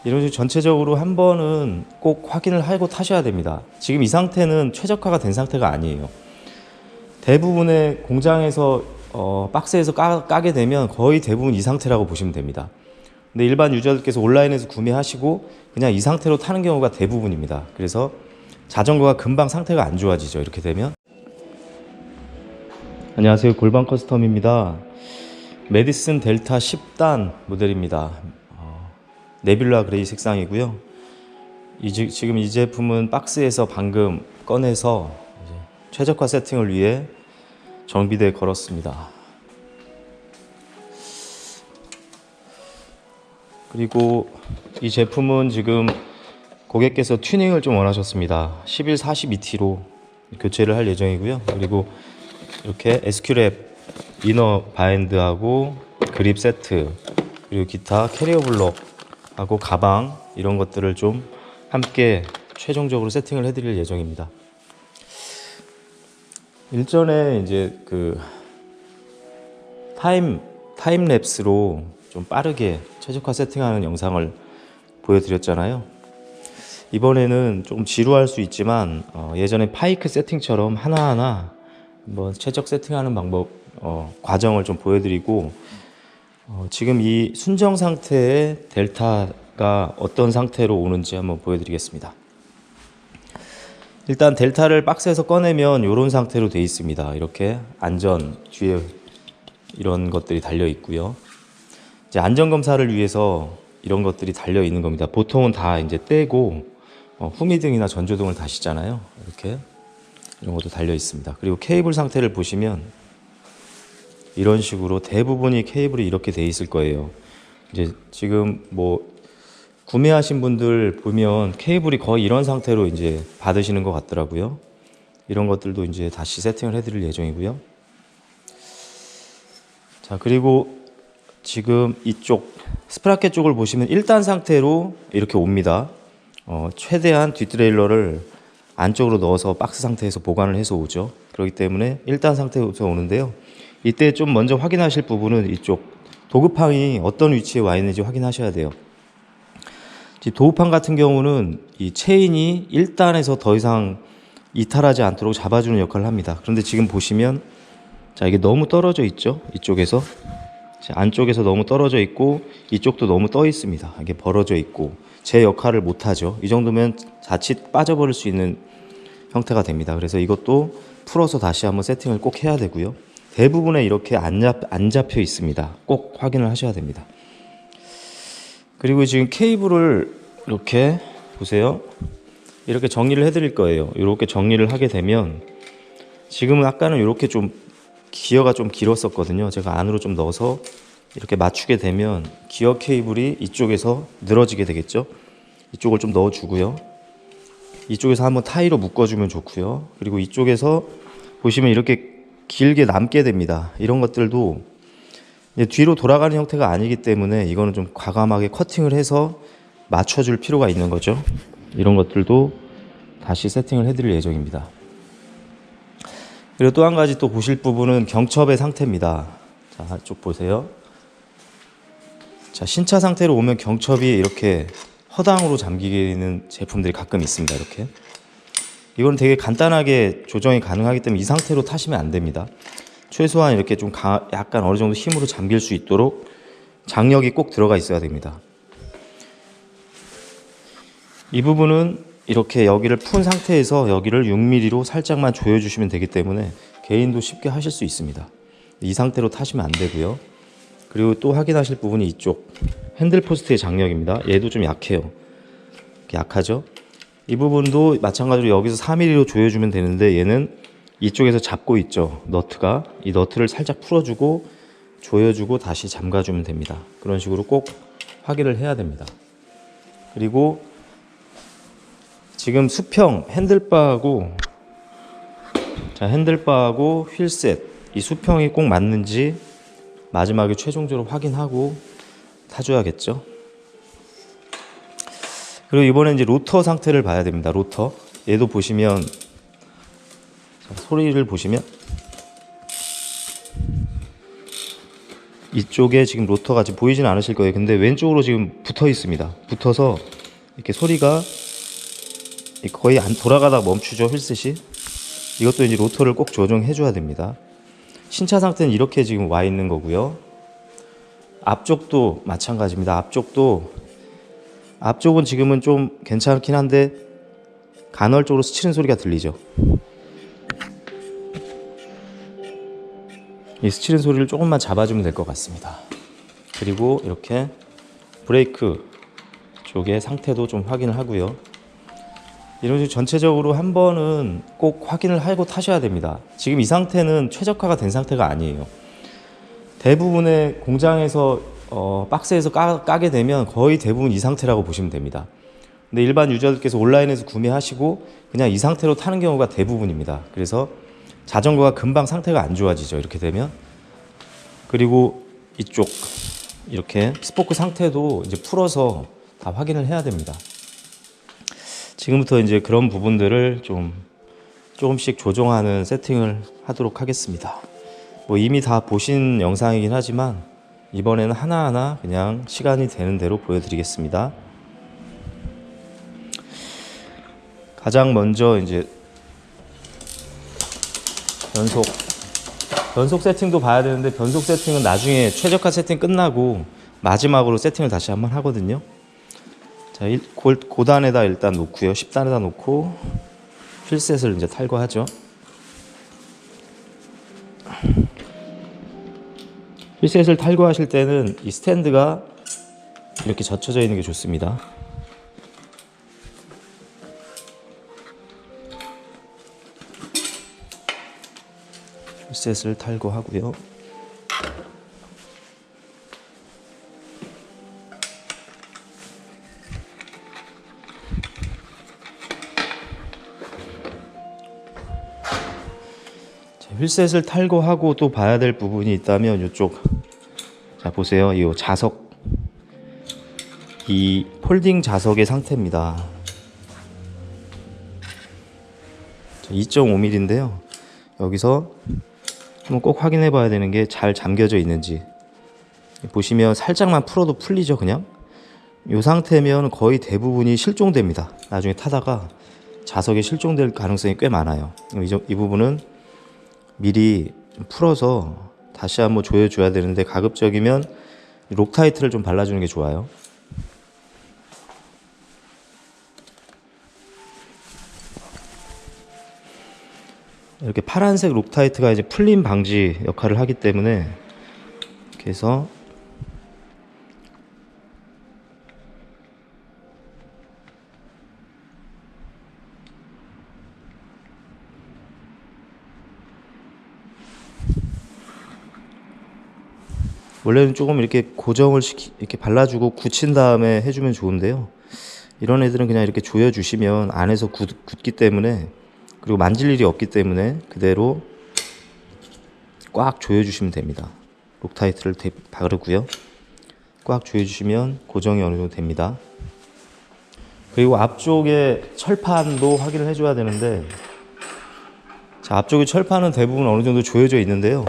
이런 식으로 전체적으로 한 번은 꼭 확인을 하고 타셔야 됩니다. 지금 이 상태는 최적화가 된 상태가 아니에요. 대부분의 공장에서 박스에서 까게 되면 거의 대부분 이 상태라고 보시면 됩니다. 근데 일반 유저들께서 온라인에서 구매하시고 그냥 이 상태로 타는 경우가 대부분입니다. 그래서 자전거가 금방 상태가 안 좋아지죠. 이렇게 되면. 안녕하세요, 골반 커스텀입니다. 메디슨 델타 10단 모델입니다. 네뷸라 그레이 색상이고요. 지금 이 제품은 박스에서 방금 꺼내서 이제 최적화 세팅을 위해 정비대에 걸었습니다. 그리고 이 제품은 지금 고객께서 튜닝을 좀 원하셨습니다. 11 42T로 교체를 할 예정이고요. 그리고 이렇게 SQ랩 이너 바인드하고 그립 세트, 그리고 기타 캐리어 블록하고 가방, 이런 것들을 좀 함께 최종적으로 세팅을 해드릴 예정입니다. 일전에 이제 그 타임랩스로 좀 빠르게 최적화 세팅하는 영상을 보여드렸잖아요. 이번에는 좀 지루할 수 있지만 예전에 파이크 세팅처럼 하나하나 한번 최적 세팅하는 방법, 과정을 좀 보여드리고, 지금 이 순정 상태의 델타가 어떤 상태로 오는지 한번 보여드리겠습니다. 일단 델타를 박스에서 꺼내면 이런 상태로 되어 있습니다. 이렇게 안전 뒤에 이런 것들이 달려 있고요. 이제 안전 검사를 위해서 이런 것들이 달려 있는 겁니다. 보통은 다 이제 떼고 후미등이나 전조등을 다시잖아요. 이렇게 이런 것도 달려 있습니다. 그리고 케이블 상태를 보시면 이런 식으로 대부분이 케이블이 이렇게 돼 있을 거예요. 이제 지금 뭐 구매하신 분들 보면 케이블이 거의 이런 상태로 이제 받으시는 것 같더라고요. 이런 것들도 이제 다시 세팅을 해드릴 예정이고요. 자, 그리고 지금 이쪽 스프라켓 쪽을 보시면 1단 상태로 이렇게 옵니다. 최대한 뒷트레일러를 안쪽으로 넣어서 박스 상태에서 보관을 해서 오죠. 그렇기 때문에 1단 상태에서 오는데요. 이때 좀 먼저 확인하실 부분은 이쪽 도급판이 어떤 위치에 와 있는지 확인하셔야 돼요. 도급판 같은 경우는 이 체인이 1단에서 더 이상 이탈하지 않도록 잡아주는 역할을 합니다. 그런데 지금 보시면, 자, 이게 너무 떨어져 있죠. 이쪽에서 안쪽에서 너무 떨어져 있고 이쪽도 너무 떠 있습니다. 이게 벌어져 있고 제 역할을 못 하죠. 이 정도면 자칫 빠져버릴 수 있는 형태가 됩니다. 그래서 이것도 풀어서 다시 한번 세팅을 꼭 해야 되고요. 대부분에 이렇게 안 잡혀 있습니다. 꼭 확인을 하셔야 됩니다. 그리고 지금 케이블을 이렇게 보세요. 이렇게 정리를 해드릴 거예요. 이렇게 정리를 하게 되면, 지금은 아까는 이렇게 좀 기어가 좀 길었었거든요. 제가 안으로 좀 넣어서 이렇게 맞추게 되면 기어 케이블이 이쪽에서 늘어지게 되겠죠. 이쪽을 좀 넣어주고요. 이쪽에서 한번 타이로 묶어주면 좋고요. 그리고 이쪽에서 보시면 이렇게 길게 남게 됩니다. 이런 것들도 이제 뒤로 돌아가는 형태가 아니기 때문에 이거는 좀 과감하게 커팅을 해서 맞춰줄 필요가 있는 거죠. 이런 것들도 다시 세팅을 해드릴 예정입니다. 그리고 또 한 가지 또 보실 부분은 경첩의 상태입니다. 자, 이쪽 보세요. 자, 신차 상태로 오면 경첩이 이렇게 허당으로 잠기는 제품들이 가끔 있습니다. 이렇게. 이건 되게 간단하게 조정이 가능하기 때문에 이 상태로 타시면 안 됩니다. 최소한 이렇게 좀 약간 어느 정도 힘으로 잠길 수 있도록 장력이 꼭 들어가 있어야 됩니다. 이 부분은 이렇게 여기를 푼 상태에서 여기를 6mm로 살짝만 조여주시면 되기 때문에 개인도 쉽게 하실 수 있습니다. 이 상태로 타시면 안 되고요. 그리고 또 확인하실 부분이 이쪽 핸들 포스트의 장력입니다. 얘도 좀 약해요. 약하죠? 이 부분도 마찬가지로 여기서 4mm로 조여주면 되는데 얘는 이쪽에서 잡고 있죠. 너트가. 이 너트를 살짝 풀어주고 조여주고 다시 잠가주면 됩니다. 그런 식으로 꼭 확인을 해야 됩니다. 그리고 지금 수평 핸들바하고 휠셋, 이 수평이 꼭 맞는지 마지막에 최종적으로 확인하고 타줘야겠죠. 그리고 이번에 이제 로터 상태를 봐야 됩니다. 로터. 얘도 보시면, 자, 소리를 보시면 이쪽에 지금 로터가 지금 보이진 않으실 거예요. 근데 왼쪽으로 지금 붙어 있습니다. 붙어서 이렇게 소리가 거의 안 돌아가다가 멈추죠, 휠셋이. 이것도 이제 로터를 꼭 조정해 줘야 됩니다. 신차 상태는 이렇게 지금 와 있는 거고요. 앞쪽도 마찬가지입니다. 앞쪽은 지금은 좀 괜찮긴 한데 간헐적으로 스치는 소리가 들리죠. 이 스치는 소리를 조금만 잡아주면 될 것 같습니다. 그리고 이렇게 브레이크 쪽의 상태도 좀 확인을 하고요. 이런 식으로 전체적으로 한 번은 꼭 확인을 하고 타셔야 됩니다. 지금 이 상태는 최적화가 된 상태가 아니에요. 대부분의 공장에서 박스에서 까게 되면 거의 대부분 이 상태라고 보시면 됩니다. 근데 일반 유저들께서 온라인에서 구매하시고 그냥 이 상태로 타는 경우가 대부분입니다. 그래서 자전거가 금방 상태가 안 좋아지죠, 이렇게 되면. 그리고 이쪽 이렇게 스포크 상태도 이제 풀어서 다 확인을 해야 됩니다. 지금부터 이제 그런 부분들을 조금씩 조정하는 세팅을 하도록 하겠습니다. 뭐 이미 다 보신 영상이긴 하지만 이번에는 하나하나 그냥 시간이 되는 대로 보여드리겠습니다. 가장 먼저 이제 변속 세팅도 봐야 되는데, 변속 세팅은 나중에 최적화 세팅 끝나고 마지막으로 세팅을 다시 한번 하거든요. 자, 고단에다 일단 놓고요. 10단에다 놓고 휠셋을 이제 탈거하죠. 휠셋을 탈거하실 때는 이 스탠드가 이렇게 젖혀져 있는 게 좋습니다. 휠셋을 탈거하고요. 휠셋을 탈거하고 또 봐야 될 부분이 있다면 이쪽, 자 보세요. 이 자석, 이 폴딩 자석의 상태입니다. 2.5mm인데요. 여기서 한번 꼭 확인해 봐야 되는 게 잘 잠겨져 있는지. 보시면 살짝만 풀어도 풀리죠, 그냥. 이 상태면 거의 대부분이 실종됩니다. 나중에 타다가 자석이 실종될 가능성이 꽤 많아요. 이 부분은 미리 좀 풀어서 다시 한번 조여줘야 되는데, 가급적이면 록타이트를 좀 발라주는 게 좋아요. 이렇게 파란색 록타이트가 이제 풀림 방지 역할을 하기 때문에, 이렇게 해서 원래는 조금 이렇게 고정을 이렇게 발라주고 굳힌 다음에 해주면 좋은데요. 이런 애들은 그냥 이렇게 조여주시면 안에서 굳기 때문에, 그리고 만질 일이 없기 때문에 그대로 꽉 조여주시면 됩니다. 록타이트를 바르고요. 꽉 조여주시면 고정이 어느 정도 됩니다. 그리고 앞쪽에 철판도 확인을 해줘야 되는데, 자, 앞쪽에 철판은 대부분 어느 정도 조여져 있는데요.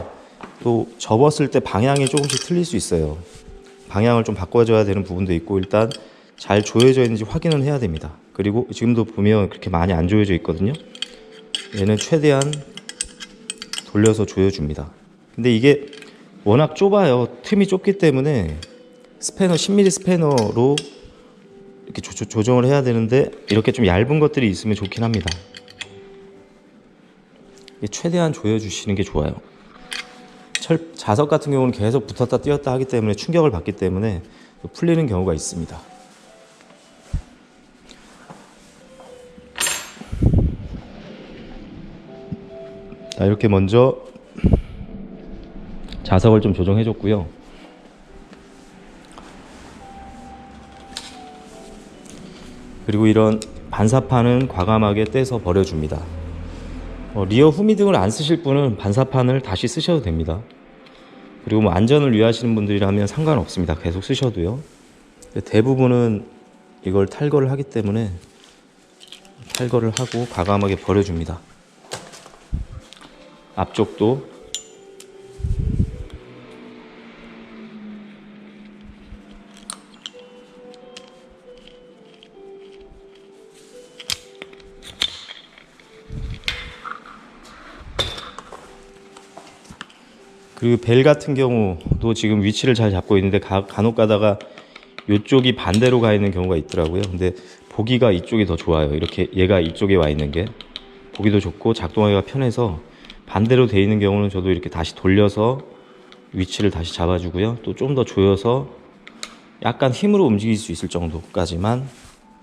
또 접었을 때 방향이 조금씩 틀릴 수 있어요. 방향을 좀 바꿔줘야 되는 부분도 있고, 일단 잘 조여져 있는지 확인을 해야 됩니다. 그리고 지금도 보면 그렇게 많이 안 조여져 있거든요. 얘는 최대한 돌려서 조여줍니다. 근데 이게 워낙 좁아요. 틈이 좁기 때문에 스패너, 10mm 스패너로 이렇게 조정을 해야 되는데, 이렇게 좀 얇은 것들이 있으면 좋긴 합니다. 최대한 조여주시는 게 좋아요. 자석 같은 경우는 계속 붙었다 띄었다 하기 때문에 충격을 받기 때문에 풀리는 경우가 있습니다. 자, 이렇게 먼저 자석을 좀 조정해 줬고요. 그리고 이런 반사판은 과감하게 떼서 버려줍니다. 리어 후미등을 안 쓰실 분은 반사판을 다시 쓰셔도 됩니다. 그리고 뭐 안전을 위하시는 분들이라면 상관없습니다. 계속 쓰셔도요. 대부분은 이걸 탈거를 하기 때문에 탈거를 하고 과감하게 버려줍니다. 앞쪽도 그리고 벨 같은 경우도 지금 위치를 잘 잡고 있는데 간혹 가다가 이쪽이 반대로 가 있는 경우가 있더라고요. 근데 보기가 이쪽이 더 좋아요. 이렇게 얘가 이쪽에 와 있는 게 보기도 좋고 작동하기가 편해서 반대로 돼 있는 경우는 저도 이렇게 다시 돌려서 위치를 다시 잡아주고요. 또 좀 더 조여서 약간 힘으로 움직일 수 있을 정도까지만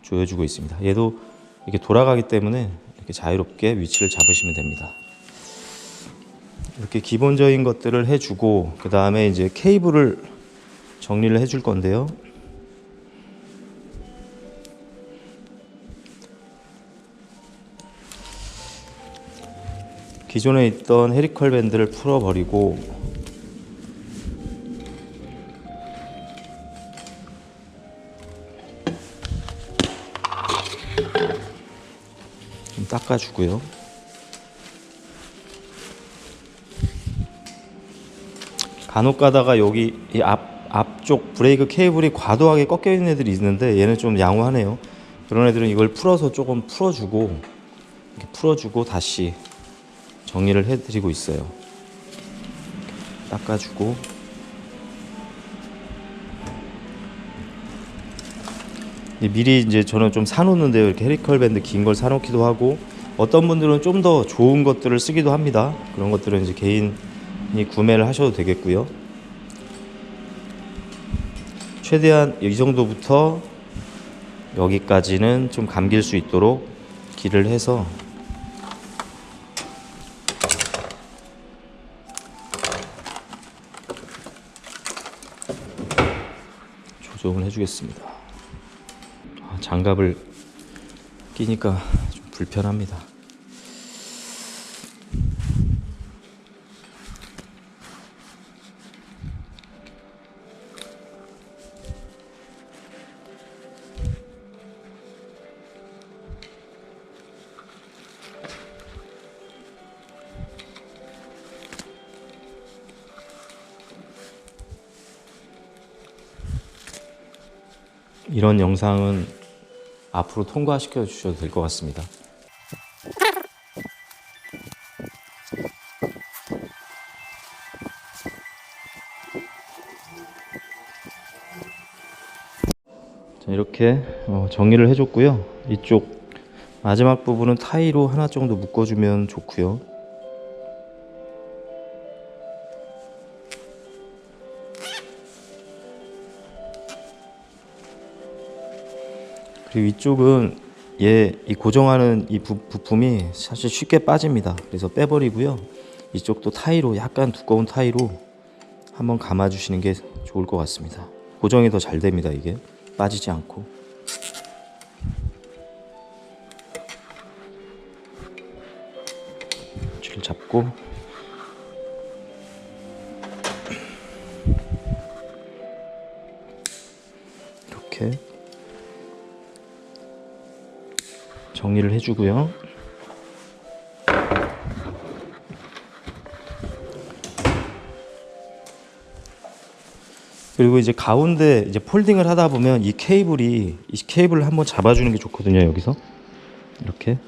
조여주고 있습니다. 얘도 이렇게 돌아가기 때문에 이렇게 자유롭게 위치를 잡으시면 됩니다. 이렇게 기본적인 것들을 해주고 그 다음에 이제 케이블을 정리를 해줄 건데요. 기존에 있던 헤리컬 밴드를 풀어버리고 좀 닦아주고요. 간혹 가다가 여기 이 앞쪽 브레이크 케이블이 과도하게 꺾여 있는 애들이 있는데 얘는 좀 양호하네요. 그런 애들은 이걸 풀어서 조금 풀어주고 이렇게 풀어주고 다시 정리를 해드리고 있어요. 닦아주고 미리 이제 저는 좀 사놓는데요. 이렇게 헤리컬 밴드 긴 걸 사놓기도 하고 어떤 분들은 좀 더 좋은 것들을 쓰기도 합니다. 그런 것들은 이제 개인이 구매를 하셔도 되겠고요. 최대한 이 정도부터 여기까지는 좀 감길 수 있도록 길을 해서 조정을 해주겠습니다. 장갑을 끼니까 좀 불편합니다. 이런 영상은 앞으로 통과시켜 주셔도 될 것 같습니다. 자, 이렇게 정리를 해줬고요. 이쪽 마지막 부분은 타이로 하나 정도 묶어주면 좋고요. 그리고 이쪽은 이 고정하는 이 부품이 사실 쉽게 빠집니다. 그래서 빼버리고요. 이쪽도 타이로 약간 두꺼운 타이로 한번 감아 주시는 게 좋을 것 같습니다. 고정이 더 잘 됩니다. 이게 빠지지 않고. 줄 잡고 이렇게 정리를 해주고요. 그리고 이제 가운데 이제 폴딩을 하다 보면 이 케이블을 한번 잡아주는 게 좋거든요. 여기서 이렇게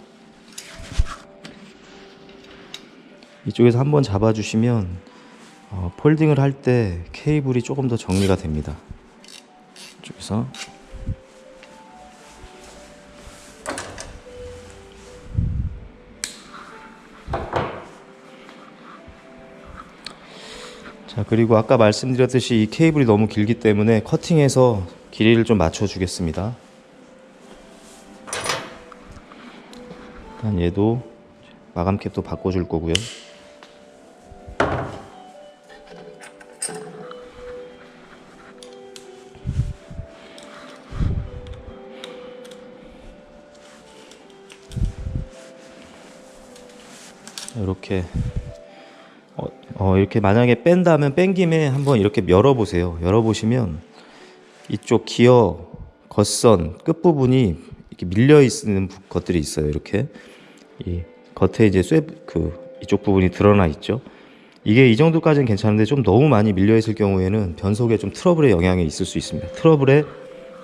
이쪽에서 한번 잡아주시면 폴딩을 할 때 케이블이 조금 더 정리가 됩니다. 이쪽에서 자, 그리고 아까 말씀드렸듯이 이 케이블이 너무 길기 때문에 커팅해서 길이를 좀 맞춰 주겠습니다. 일단 얘도 마감 캡도 바꿔 줄 거고요. 이렇게 이렇게 만약에 뺀다면 뺀 김에 한번 이렇게 열어보세요. 열어보시면 이쪽 기어 겉선 끝부분이 이렇게 밀려 있는 것들이 있어요. 이렇게 이 겉에 이제 이쪽 부분이 드러나 있죠. 이게 이 정도까지는 괜찮은데 좀 너무 많이 밀려 있을 경우에는 변속에 좀 트러블의 영향이 있을 수 있습니다. 트러블의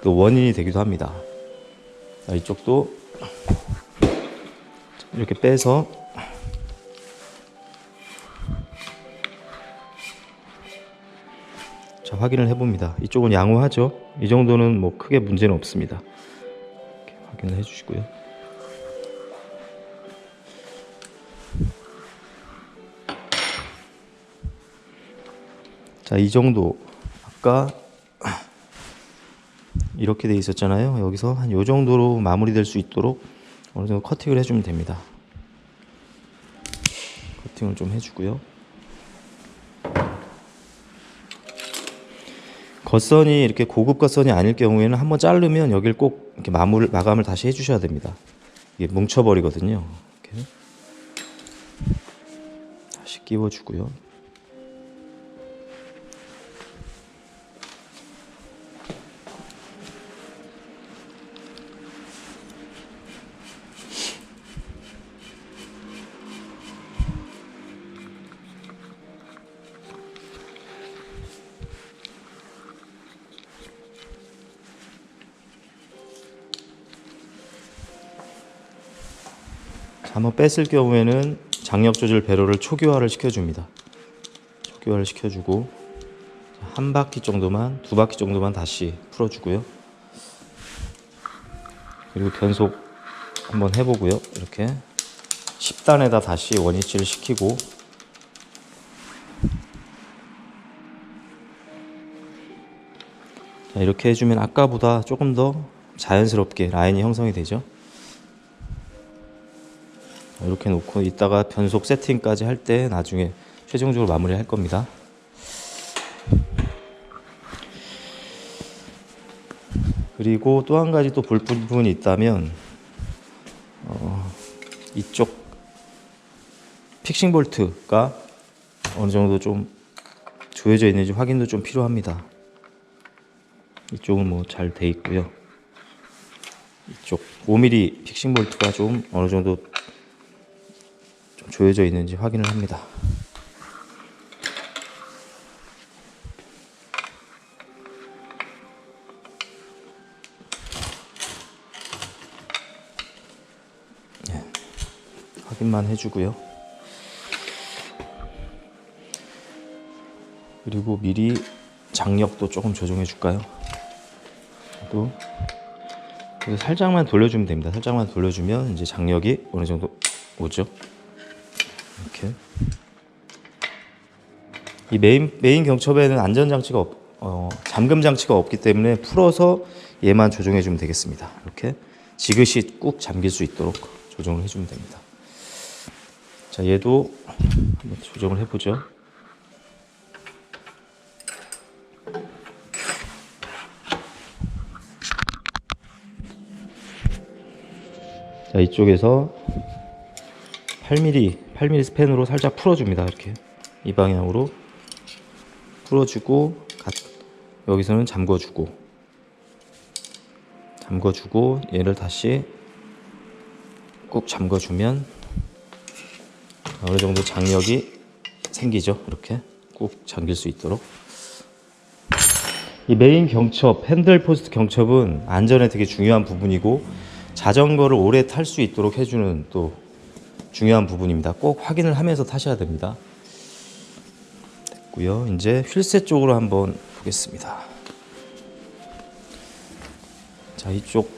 또 원인이 되기도 합니다. 자, 이쪽도 이렇게 빼서 확인을 해봅니다. 이쪽은 양호하죠. 이 정도는 뭐 크게 문제는 없습니다. 이렇게 확인을 해주시고요. 자, 이 정도 아까 이렇게 돼 있었잖아요. 여기서 한 요 정도로 마무리될 수 있도록 어느 정도 커팅을 해주면 됩니다. 커팅을 좀 해주고요. 겉선이 이렇게 고급 겉선이 아닐 경우에는 한번 자르면 여기를 꼭 이렇게 마감을 다시 해주셔야 됩니다. 이게 뭉쳐버리거든요. 이렇게 다시 끼워주고요. 한번 뺐을 경우에는 장력 조절 배로를 초기화를 시켜줍니다. 초기화를 시켜주고 한 바퀴 정도만, 두 바퀴 정도만 다시 풀어주고요. 그리고 변속 한번 해보고요. 이렇게 10단에다 다시 원위치를 시키고 자, 이렇게 해주면 아까보다 조금 더 자연스럽게 라인이 형성이 되죠. 이렇게 놓고 이따가 변속 세팅까지 할 때 나중에 최종적으로 마무리할 겁니다. 그리고 또 한 가지 또 볼 부분이 있다면 이쪽 픽싱 볼트가 어느 정도 좀 조여져 있는지 확인도 좀 필요합니다. 이쪽은 뭐 잘 돼 있고요. 이쪽 5mm 픽싱 볼트가 좀 어느 정도 좀 조여져 있는지 확인을 합니다. 네, 확인만 해주고요. 그리고 미리 장력도 조금 조정해 줄까요? 또 살짝만 돌려주면 됩니다. 살짝만 돌려주면 이제 장력이 어느 정도 오죠. 이렇게 이 메인 경첩에는 안전장치가 잠금 장치가 없기 때문에 풀어서 얘만 조정해 주면 되겠습니다. 이렇게 지그시 꾹 잠길 수 있도록 조정을 해주면 됩니다. 자, 얘도 한번 조정을 해보죠. 자, 이쪽에서 8mm 스팬으로 살짝 풀어줍니다. 이렇게 이 방향으로 풀어주고 여기서는 잠궈주고 얘를 다시 꼭 잠궈주면 어느 정도 장력이 생기죠. 이렇게 꼭 잠길 수 있도록. 이 메인 경첩, 핸들 포스트 경첩은 안전에 되게 중요한 부분이고 자전거를 오래 탈 수 있도록 해주는 또 중요한 부분입니다. 꼭 확인을 하면서 타셔야 됩니다. 됐고요. 이제 휠셋 쪽으로 한번 보겠습니다. 자, 이쪽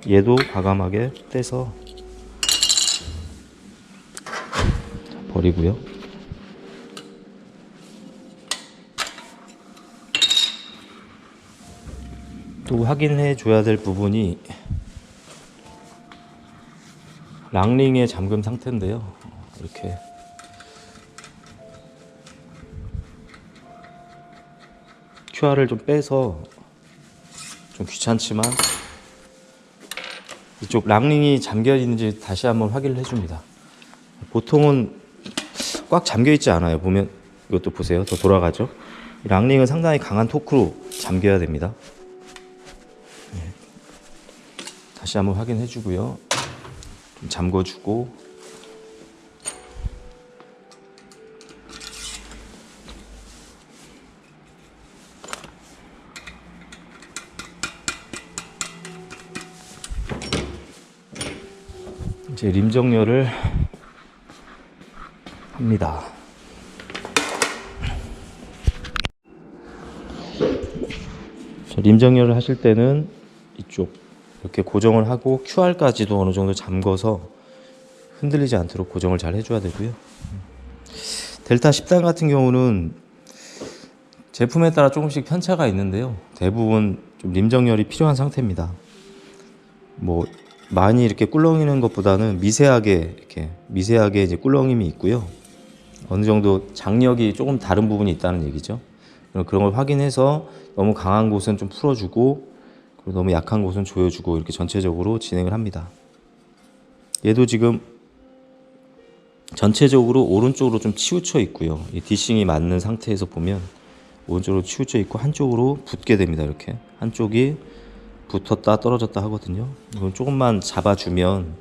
얘도 과감하게 떼서 버리고요. 또 확인해 줘야 될 부분이 랑링의 잠금 상태인데요. 이렇게 QR을 좀 빼서 좀 귀찮지만 이쪽 랑링이 잠겨 있는지 다시 한번 확인을 해줍니다. 보통은 꽉 잠겨 있지 않아요. 보면 이것도 보세요. 더 돌아가죠. 랑링은 상당히 강한 토크로 잠겨야 됩니다. 다시 한번 확인해 주고요. 좀 잠궈주고 이제 림 정렬을 합니다. 림 정렬을 하실 때는 이쪽 이렇게 고정을 하고 QR까지도 어느 정도 잠궈서 흔들리지 않도록 고정을 잘 해줘야 되고요. 델타 10단 같은 경우는 제품에 따라 조금씩 편차가 있는데요. 대부분 좀 림 정렬이 필요한 상태입니다. 뭐 많이 이렇게 꿀렁이는 것보다는 미세하게 이제 꿀렁임이 있고요. 어느 정도 장력이 조금 다른 부분이 있다는 얘기죠. 그런 걸 확인해서 너무 강한 곳은 좀 풀어주고 그리고 너무 약한 곳은 조여주고 이렇게 전체적으로 진행을 합니다. 얘도 지금 전체적으로 오른쪽으로 좀 치우쳐 있고요. 이 디싱이 맞는 상태에서 보면 오른쪽으로 치우쳐 있고 한쪽으로 붙게 됩니다. 이렇게 한쪽이 붙었다 떨어졌다 하거든요. 이건 조금만 잡아주면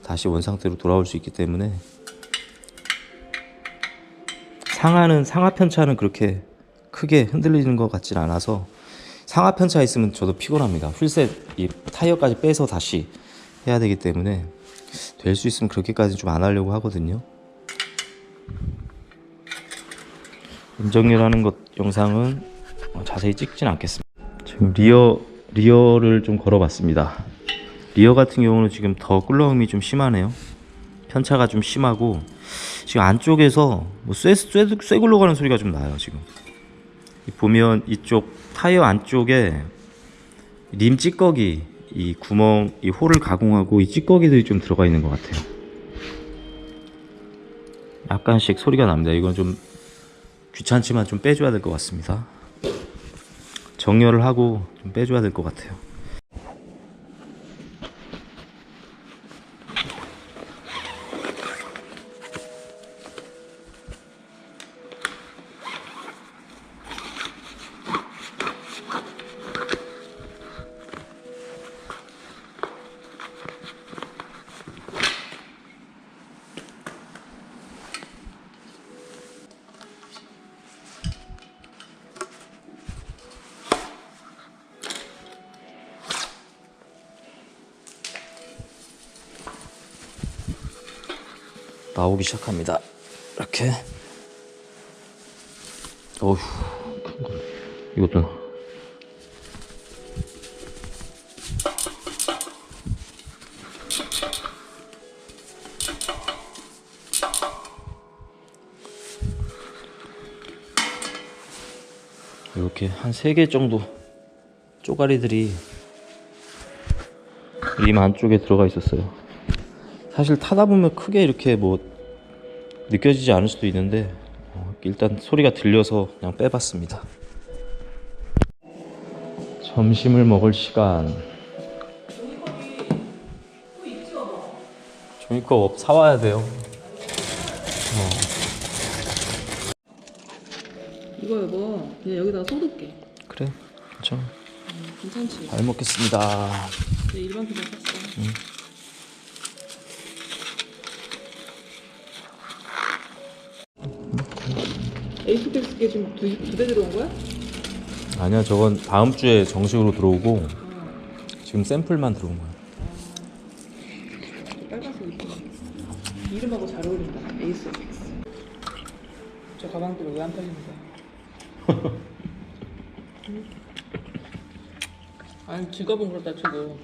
다시 원상태로 돌아올 수 있기 때문에 상하 편차는 그렇게 크게 흔들리는 것 같진 않아서 상하 편차 있으면 저도 피곤합니다. 휠셋 이 타이어까지 빼서 다시 해야 되기 때문에 될 수 있으면 그렇게까지 좀 안 하려고 하거든요. 임정렬하는 것 영상은 자세히 찍진 않겠습니다. 지금 리어를 좀 걸어봤습니다. 리어 같은 경우는 지금 더 꿀렁임이 좀 심하네요. 편차가 좀 심하고 지금 안쪽에서 뭐 쇠 굴러가는 소리가 좀 나요. 지금 보면 이쪽 타이어 안쪽에 림 찌꺼기 이 구멍 이 홀을 가공하고 이 찌꺼기들이 좀 들어가 있는 것 같아요. 약간씩 소리가 납니다. 이건 좀 귀찮지만 좀 빼줘야 될 것 같습니다. 정렬을 하고 좀 빼줘야 될 것 같아요. 나오기 시작합니다. 이렇게. 어휴, 이것도. 이렇게 한 3개 정도 쪼가리들이 림 안쪽에 들어가 있었어요. 사실 타다 보면 크게 이렇게 뭐 느껴지지 않을 수도 있는데 일단 소리가 들려서 그냥 빼봤습니다. 점심을 먹을 시간. 종이컵 사와야 돼요. 이거 여보 그냥 여기다가 쏟을게. 그래, 괜찮아. 괜찮지? 잘 먹겠습니다. 내 일반 피자 샀어. 에이스백스게 지금 두 대 들어온 거야? 아니야, 저건 다음 주에 정식으로 들어오고 지금 샘플만 들어온 거야. 빨간색 이쁘네. 이름하고 잘 어울린다. 에이스백스. 저 가방들은 왜 안 팔리는 거야? 아니 지갑은 그렇다 치고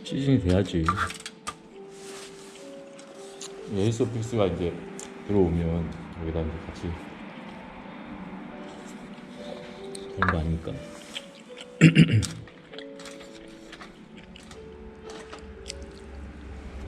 시즌이 돼야지. 에이스오픽스가 이제 들어오면 여기다 이제 같이 되는 거 아닙니까?